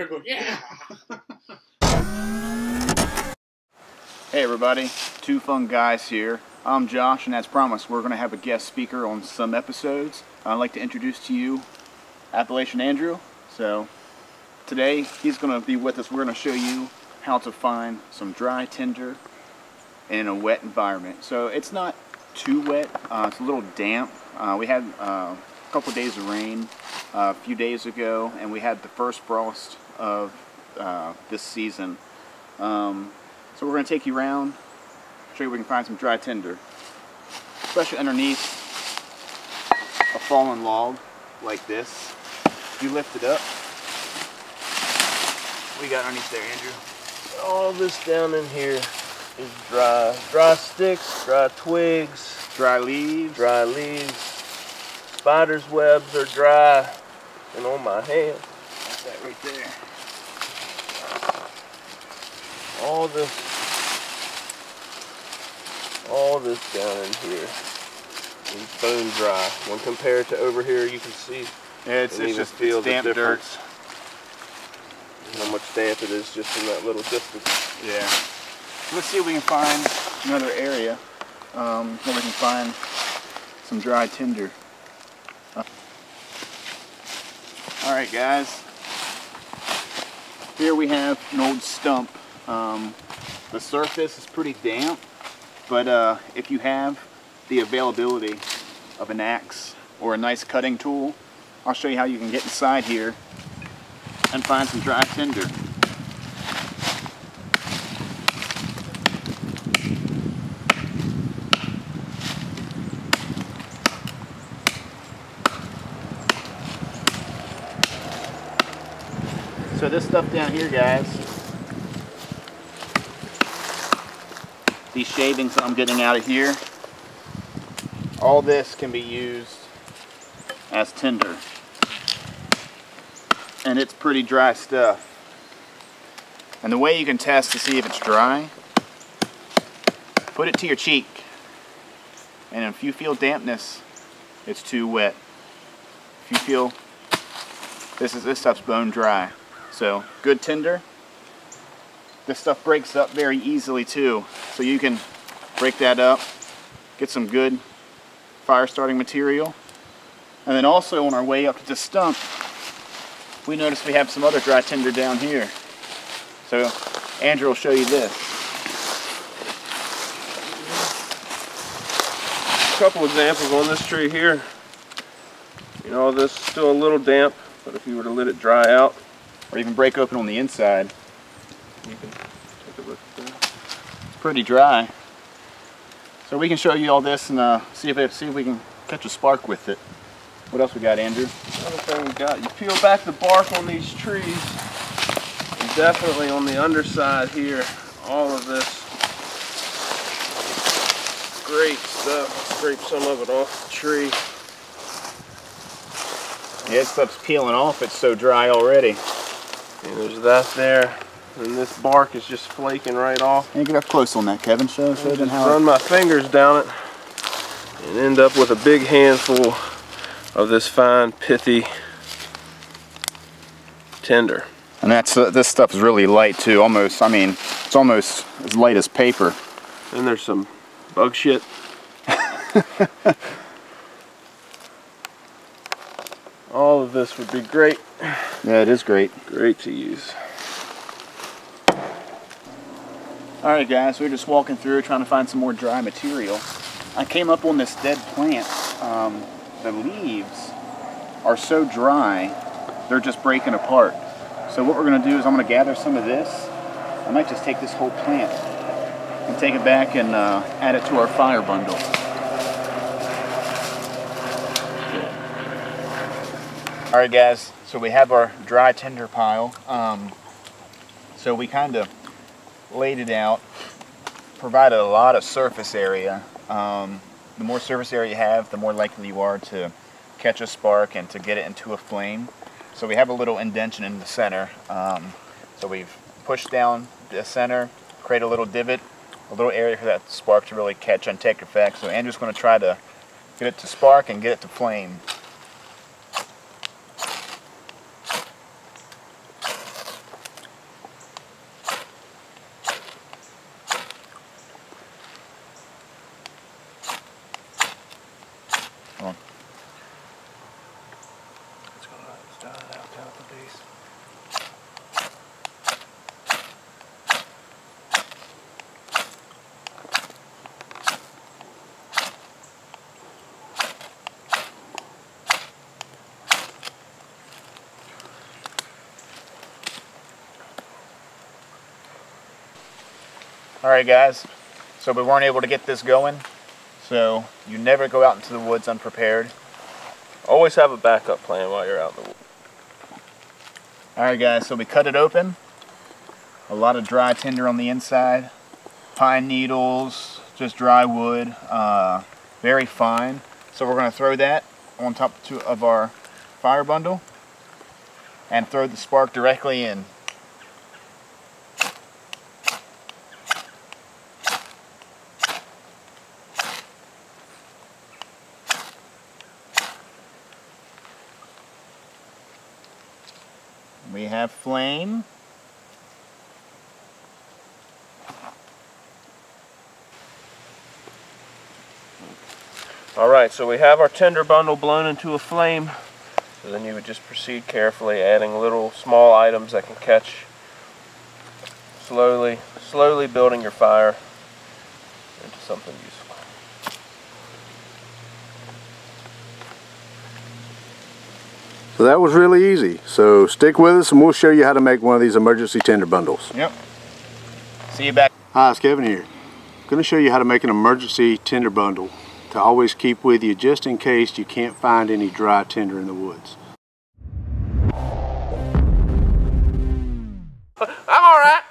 there going, yeah! Hey everybody, two fun guys here. I'm Josh, and as promised, we're going to have a guest speaker on some episodes. I'd like to introduce to you Appalachian Andrew. So today he's going to be with us. We're going to show you how to find some dry tinder in a wet environment. So it's not too wet, it's a little damp. We had a couple of days of rain a few days ago, and we had the first frost of this season. So we're going to take you around, show you where we can find some dry tinder, especially underneath a fallen log like this. If you lift it up, what we got underneath there, Andrew? All this down in here is dry sticks, dry twigs, Dry leaves. Spiders' webs are dry and on my hand. That's that right there. All this down in here is bone dry. When compared to over here, you can see. Yeah, it's just feel it's damp the dirt. difference. How much damp it is just in that little distance. Yeah. Let's see if we can find another area where we can find some dry tinder. Alright guys, here we have an old stump. The surface is pretty damp, but if you have the availability of an axe or a nice cutting tool, I'll show you how you can get inside here and find some dry tinder. So this stuff down here, guys, these shavings that I'm getting out of here, all this can be used as tinder. And it's pretty dry stuff. And the way you can test to see if it's dry, put it to your cheek. And if you feel dampness, it's too wet. If you feel this stuff's bone dry. So good tinder. This stuff breaks up very easily too. So you can break that up, get some good fire starting material. And then also on our way up to the stump, we noticed we have some other dry tinder down here. So Andrew will show you this. A couple examples on this tree here. You know, this is still a little damp, but if you were to let it dry out, Or even break open on the inside, you can take a look at that. it's pretty dry. So we can show you all this and see if we can catch a spark with it. What else we got, Andrew? Another thing we got, you peel back the bark on these trees, and definitely on the underside here, all of this great stuff. Scrape some of it off the tree. Yeah, this stuff's peeling off. It's so dry already. And there's that there, and this bark is just flaking right off. Can you get up close on that, Kevin? Show them how. Run my fingers down it, and end up with a big handful of this fine, pithy tinder. And that's this stuff is really light too. Almost, I mean, it's almost as light as paper. And there's some bug shit. All of this would be great. Yeah, it is great. Great to use. Alright guys, we're just walking through trying to find some more dry material. I came up on this dead plant. The leaves are so dry, they're just breaking apart. So what we're going to do is I'm going to gather some of this. I might just take this whole plant and take it back and add it to our fire bundle. Alright guys, so we have our dry tinder pile. So we kind of laid it out, provided a lot of surface area. The more surface area you have, the more likely you are to catch a spark and to get it into a flame. So we have a little indentation in the center. So we've pushed down the center, create a little divot, a little area for that spark to really catch and take effect. So Andrew's going to try to get it to spark and get it to flame. Come on. Let's dial it out down at the base. Alright guys, so we weren't able to get this going, so you never go out into the woods unprepared. Always have a backup plan while you're out in the woods. Alright guys, so we cut it open. A lot of dry tinder on the inside. Pine needles, just dry wood, very fine. So we're going to throw that on top of our fire bundle and throw the spark directly in. We have flame. Alright, so we have our tinder bundle blown into a flame. So then you would just proceed carefully, adding little small items that can catch. Slowly building your fire into something useful. So that was really easy. So stick with us and we'll show you how to make one of these emergency tinder bundles. Yep. See you back. Hi, it's Kevin here. I'm going to show you how to make an emergency tinder bundle to always keep with you just in case you can't find any dry tinder in the woods. I'm alright.